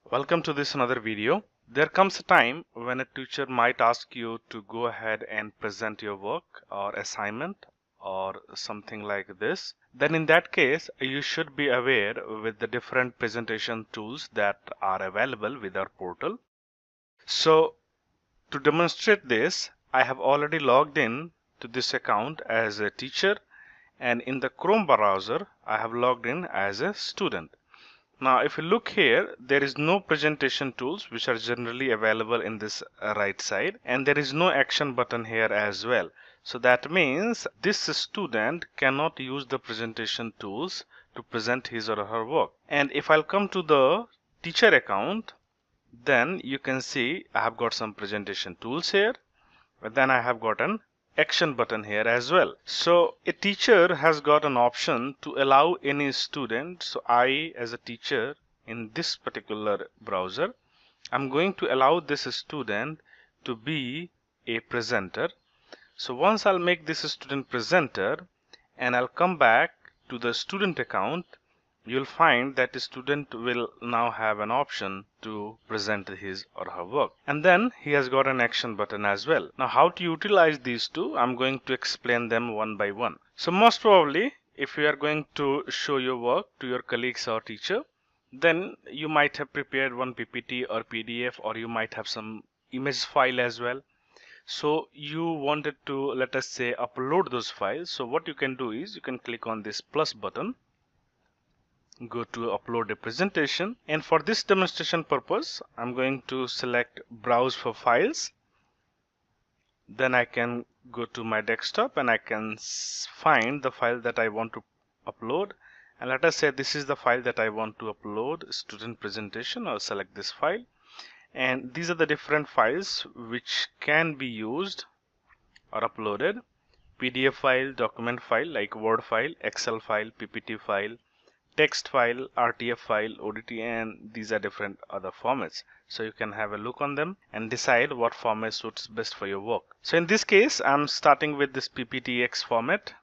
Welcome to this another video. There comes a time when a teacher might ask you to go ahead and present your work or assignment or something like this. Then in that case, you should be aware with the different presentation tools that are available with our portal. So to demonstrate this, I have already logged in to this account as a teacher, and in the Chrome browser, I have logged in as a student. Now, if you look here, there is no presentation tools which are generally available in this right side, and there is no action button here as well. So that means this student cannot use the presentation tools to present his or her work. And if I'll come to the teacher account, then you can see I have got some presentation tools here, but then I have got an action button here as well. So a teacher has got an option to allow any student. So I, as a teacher in this particular browser, I'm going to allow this student to be a presenter. So once I'll make this student presenter and I'll come back to the student account, you'll find that the student will now have an option to present his or her work, and then he has got an action button as well. Now how to utilize these two, I'm going to explain them one by one. So most probably if you are going to show your work to your colleagues or teacher, then you might have prepared one PPT or PDF, or you might have some image file as well. So you wanted to, let us say, upload those files. So what you can do is you can click on this plus button, go to upload a presentation, and for this demonstration purpose I'm going to select browse for files. Then I can go to my desktop and I can find the file that I want to upload, and let us say this is the file that I want to upload, student presentation. I'll select this file, and these are the different files which can be used or uploaded: PDF file, document file like Word file, Excel file, PPT file, text file, RTF file, ODT, and these are different other formats. So you can have a look on them and decide what format suits best for your work. So in this case, I'm starting with this PPTX format.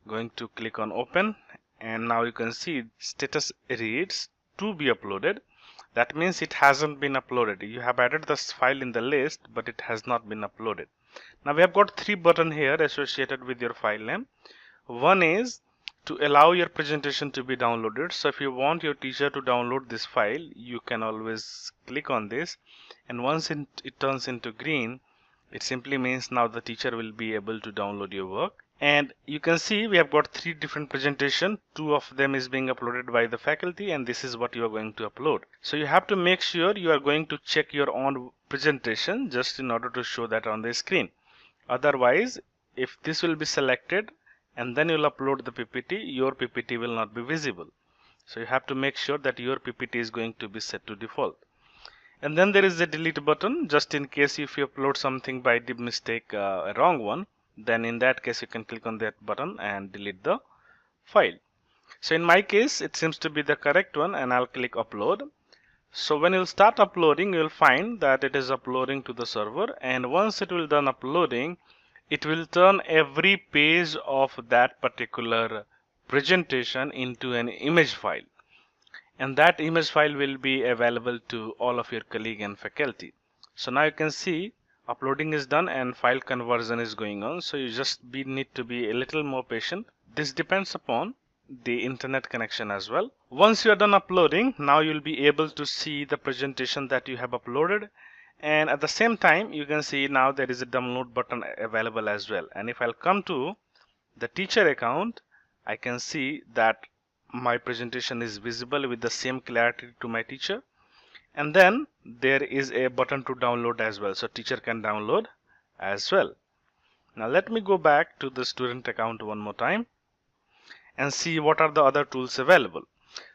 Going to click on open, and now you can see status reads to be uploaded. That means it hasn't been uploaded. You have added this file in the list, but it has not been uploaded. Now we have got three buttons here associated with your file name. One is to allow your presentation to be downloaded. So if you want your teacher to download this file, you can always click on this, and once it turns into green, it simply means now the teacher will be able to download your work. And you can see we have got three different presentation. Two of them is being uploaded by the faculty, and this is what you are going to upload. So you have to make sure you are going to check your own presentation just in order to show that on the screen. Otherwise, if this will be selected and then you'll upload the PPT, your PPT will not be visible. So you have to make sure that your PPT is going to be set to default. And then there is a delete button, just in case if you upload something by the mistake, a wrong one, then in that case you can click on that button and delete the file. So in my case it seems to be the correct one, and I'll click upload. So when you'll start uploading, you'll find that it is uploading to the server, and once it will done uploading, it will turn every page of that particular presentation into an image file, and that image file will be available to all of your colleague and faculty. So now you can see uploading is done and file conversion is going on. So you just need to be a little more patient. This depends upon the internet connection as well. Once you are done uploading, now you'll be able to see the presentation that you have uploaded, and at the same time you can see now there is a download button available as well. And if I'll come to the teacher account, I can see that my presentation is visible with the same clarity to my teacher, and then there is a button to download as well, so teacher can download as well. Now let me go back to the student account one more time and see what are the other tools available.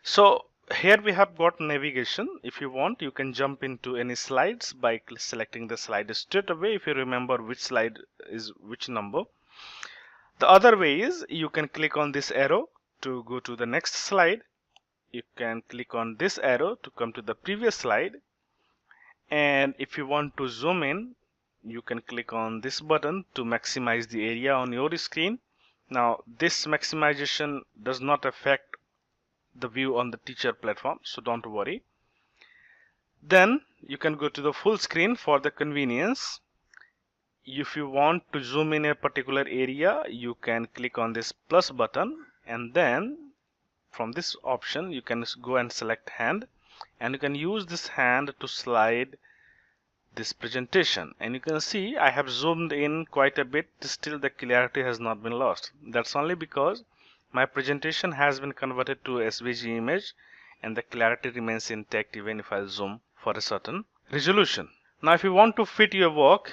So here we have got navigation. If you want, you can jump into any slides by selecting the slide straight away if you remember which slide is which number. The other way is you can click on this arrow to go to the next slide. You can click on this arrow to come to the previous slide, and if you want to zoom in, you can click on this button to maximize the area on your screen. Now this maximization does not affect the view on the teacher platform, so don't worry. Then you can go to the full screen for the convenience. If you want to zoom in a particular area, you can click on this plus button, and then from this option you can go and select hand, and you can use this hand to slide this presentation, and you can see I have zoomed in quite a bit. Still the clarity has not been lost. That's only because my presentation has been converted to SVG image, and the clarity remains intact even if I zoom for a certain resolution. Now if you want to fit your work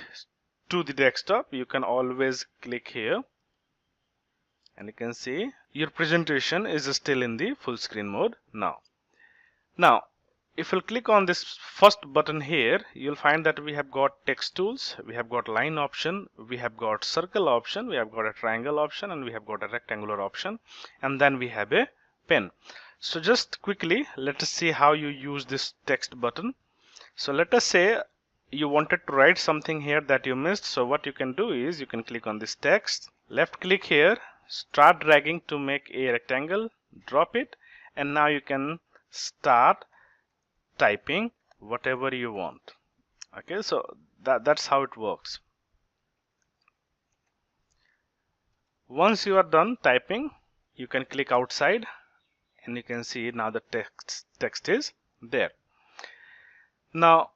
to the desktop, you can always click here, and you can see your presentation is still in the full screen mode now. If you'll click on this first button here, you'll find that we have got text tools, we have got line option, we have got circle option, we have got a triangle option, and we have got a rectangular option, and then we have a pen. So just quickly, let us see how you use this text button. So let us say you wanted to write something here that you missed. So what you can do is you can click on this text, left click here, start dragging to make a rectangle, drop it, and now you can start typing whatever you want. Okay, so that's how it works. Once you are done typing, you can click outside, and you can see now the text is there. Now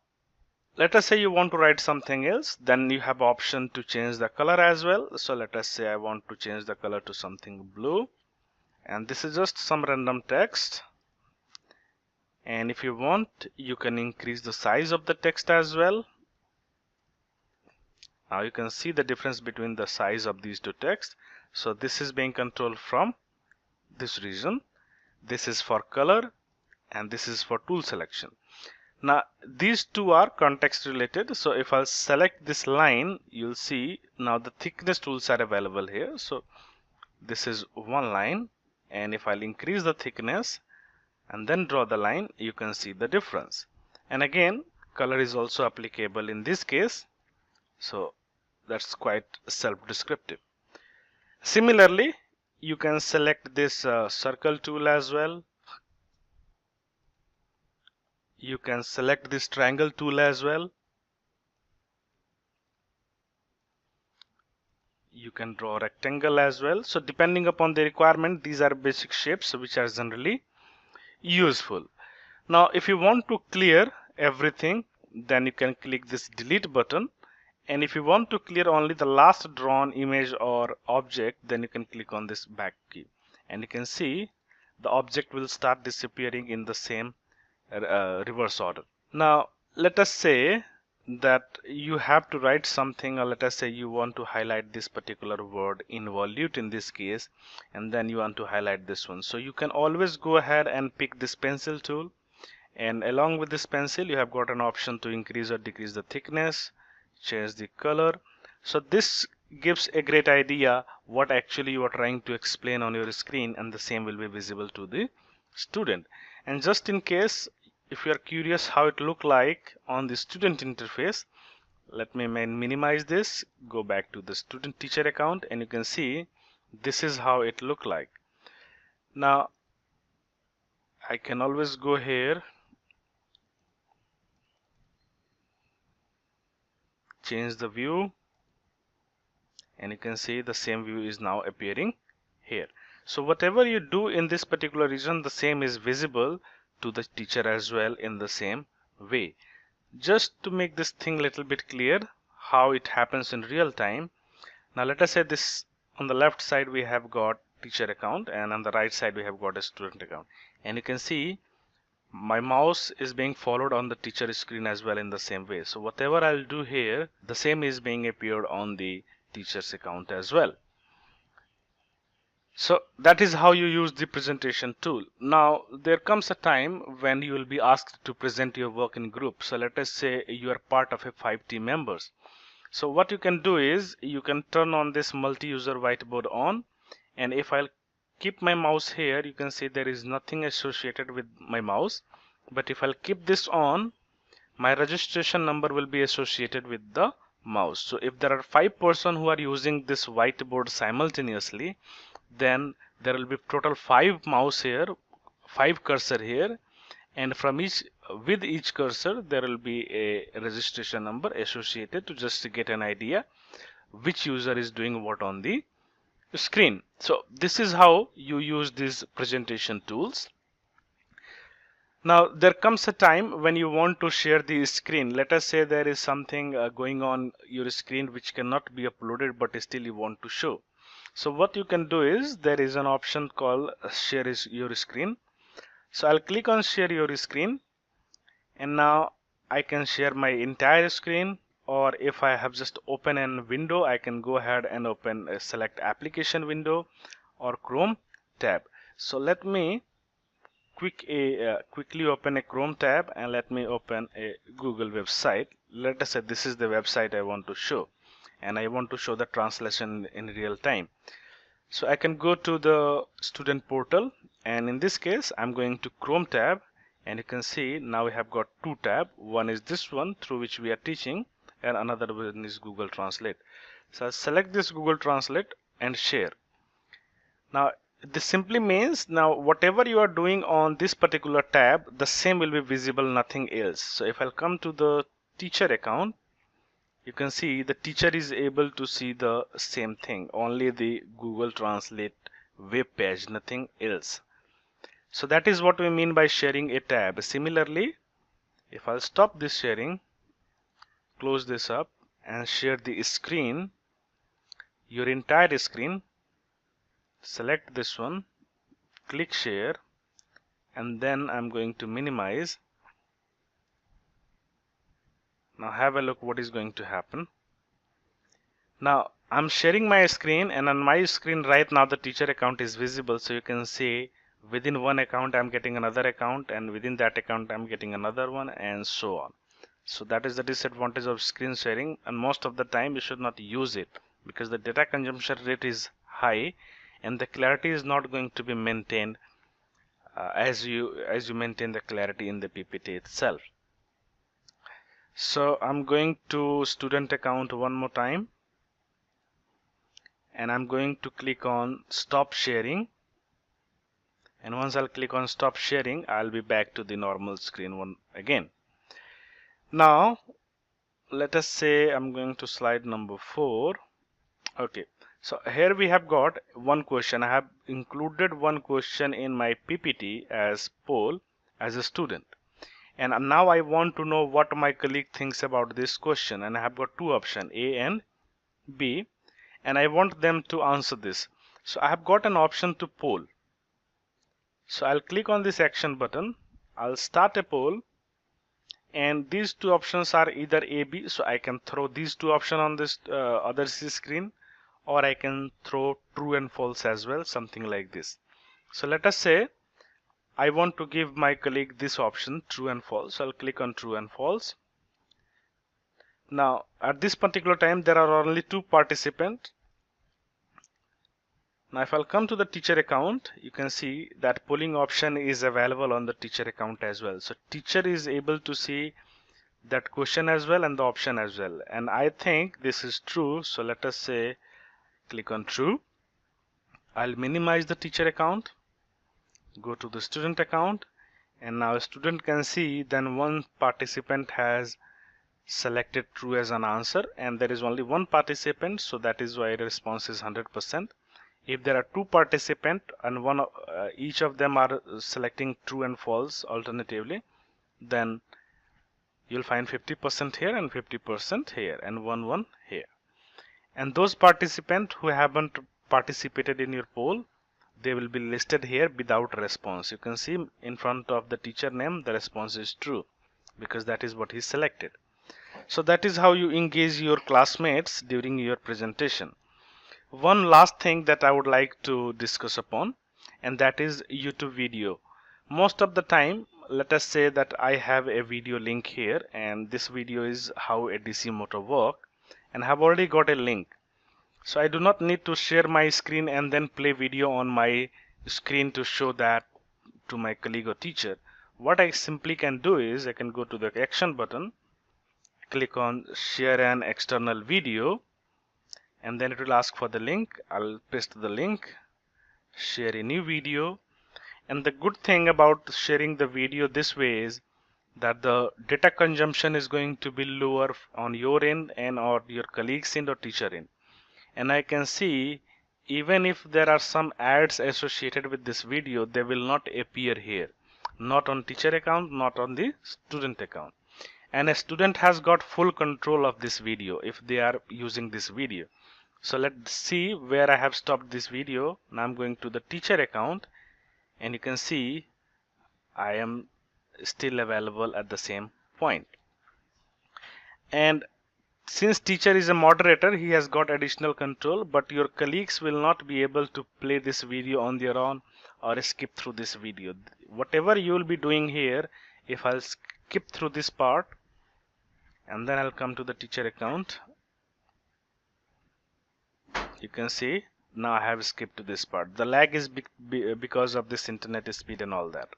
let us say you want to write something else, then you have option to change the color as well. So let us say I want to change the color to something blue, and this is just some random text. And if you want, you can increase the size of the text as well. Now you can see the difference between the size of these two texts. So this is being controlled from this region. This is for color, and this is for tool selection. Now these two are context related. So if I'll select this line, you'll see now the thickness tools are available here. So this is one line, and if I'll increase the thickness and then draw the line, you can see the difference. And again, color is also applicable in this case, so that's quite self-descriptive. Similarly, you can select this circle tool as well. You can select this triangle tool as well. You can draw a rectangle as well. So depending upon the requirement, these are basic shapes which are generally useful. Now if you want to clear everything, then you can click this delete button, and if you want to clear only the last drawn image or object, then you can click on this back key, and you can see the object will start disappearing in the same reverse order. Now let us say that you have to write something, or let us say you want to highlight this particular word, involute in this case, and then you want to highlight this one. So you can always go ahead and pick this pencil tool, and along with this pencil you have got an option to increase or decrease the thickness, change the color. So this gives a great idea what actually you are trying to explain on your screen, and the same will be visible to the student. And just in case if you are curious how it look like on the student interface, let me minimize this, go back to the student teacher account, and you can see this is how it look like. Now I can always go here, change the view, and you can see the same view is now appearing here. So whatever you do in this particular region, the same is visible to the teacher as well in the same way. Just to make this thing little bit clear how it happens in real time, now let us say this on the left side we have got teacher account, and on the right side we have got a student account, and you can see my mouse is being followed on the teacher screen as well in the same way. So whatever I'll do here, the same is being appeared on the teacher's account as well. So that is how you use the presentation tool. Now there comes a time when you will be asked to present your work in group. So let us say you are part of a 5 team members. So what you can do is you can turn on this multi-user whiteboard on, and if I'll keep my mouse here, you can see there is nothing associated with my mouse. But if I'll keep this on, my registration number will be associated with the mouse. So if there are 5 persons who are using this whiteboard simultaneously, then there will be total 5 mouse here, 5 cursor here, and from each with each cursor there will be a registration number associated to just to get an idea which user is doing what on the screen. So this is how you use these presentation tools. Now there comes a time when you want to share the screen. Let us say there is something going on your screen which cannot be uploaded, but still you want to show. So what you can do is there is an option called share your screen. So I'll click on share your screen, and now I can share my entire screen, or if I have just open a window, I can go ahead and open a select application window or Chrome tab. So let me quickly open a Chrome tab, and let me open a Google website. Let us say this is the website I want to show, and I want to show the translation in real time. So I can go to the student portal, and in this case I'm going to Chrome tab, and you can see now we have got two tabs. One is this one through which we are teaching, and another one is Google Translate. So I'll select this Google Translate and share. Now this simply means now whatever you are doing on this particular tab, the same will be visible, nothing else. So if I'll come to the teacher account, you can see the teacher is able to see the same thing, only the Google Translate web page, nothing else. So that is what we mean by sharing a tab. Similarly, if I'll stop this sharing, close this up and share the screen, your entire screen, select this one, click share, and then I'm going to minimize. Now have a look what is going to happen. Now I'm sharing my screen, and on my screen right now the teacher account is visible. So you can see within one account I'm getting another account, and within that account I'm getting another one, and so on. So that is the disadvantage of screen sharing, and most of the time you should not use it because the data consumption rate is high and the clarity is not going to be maintained as you maintain the clarity in the PPT itself. So I'm going to student account one more time, and I'm going to click on stop sharing, and once I'll click on stop sharing, I'll be back to the normal screen one again. Now let us say I'm going to slide number 4. Okay, so here we have got one question. I have included one question in my PPT as poll as a student, and now I want to know what my colleague thinks about this question, and I have got two options, A and B, and I want them to answer this. So I have got an option to poll. So I'll click on this action button, I'll start a poll, and these two options are either A, B. So I can throw these two options on this other screen, or I can throw true and false as well, something like this. So let us say I want to give my colleague this option, true and false. So I'll click on true and false. Now at this particular time there are only two participants. Now if I'll come to the teacher account, you can see that polling option is available on the teacher account as well. So teacher is able to see that question as well and the option as well, and I think this is true. So let us say click on true. I'll minimize the teacher account, go to the student account, and now a student can see then one participant has selected true as an answer, and there is only one participant, so that is why the response is 100%. If there are two participants and each of them are selecting true and false alternatively, then you'll find 50% here and 50% here and 1 here. And those participants who haven't participated in your poll, they will be listed here without response. You can see in front of the teacher name the response is true because that is what he selected. So that is how you engage your classmates during your presentation. One last thing that I would like to discuss upon, and that is YouTube video. Most of the time, let us say that I have a video link here, and this video is how a DC motor works, and I have already got a link. So I do not need to share my screen and then play video on my screen to show that to my colleague or teacher. What I simply can do is I can go to the action button, click on share an external video, and then it will ask for the link. I'll paste the link, share a new video. And the good thing about sharing the video this way is that the data consumption is going to be lower on your end and or your colleagues end or teacher end. And I can see even if there are some ads associated with this video, they will not appear here, not on teacher account, not on the student account. And a student has got full control of this video if they are using this video. So let's see where I have stopped this video. Now I'm going to the teacher account, and you can see I am still available at the same point. And since teacher is a moderator, he has got additional control, but your colleagues will not be able to play this video on their own or skip through this video. Whatever you will be doing here, if I'll skip through this part and then I'll come to the teacher account, you can see now I have skipped to this part. The lag is because of this internet speed and all that.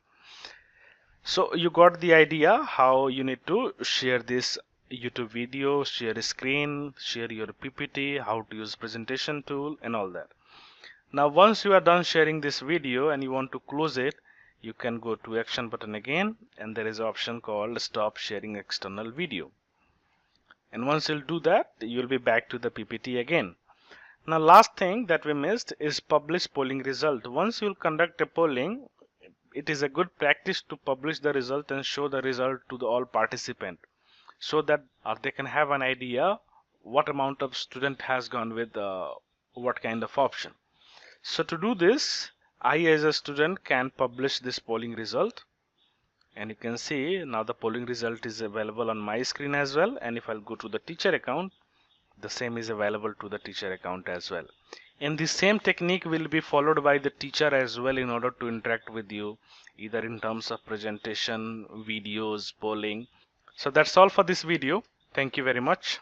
So you got the idea how you need to share this YouTube video, share a screen, share your PPT, how to use presentation tool and all that. Now once you are done sharing this video and you want to close it, you can go to action button again, and there is an option called stop sharing external video. And once you'll do that, you'll be back to the PPT again. Now last thing that we missed is publish polling result. Once you'll conduct a polling, it is a good practice to publish the result and show the result to all participants, so that they can have an idea what amount of student has gone with what kind of option. So to do this, I as a student can publish this polling result, and you can see now the polling result is available on my screen as well. And if I'll go to the teacher account, the same is available to the teacher account as well. And the same technique will be followed by the teacher as well in order to interact with you, either in terms of presentation, videos, polling. So that's all for this video. Thank you very much.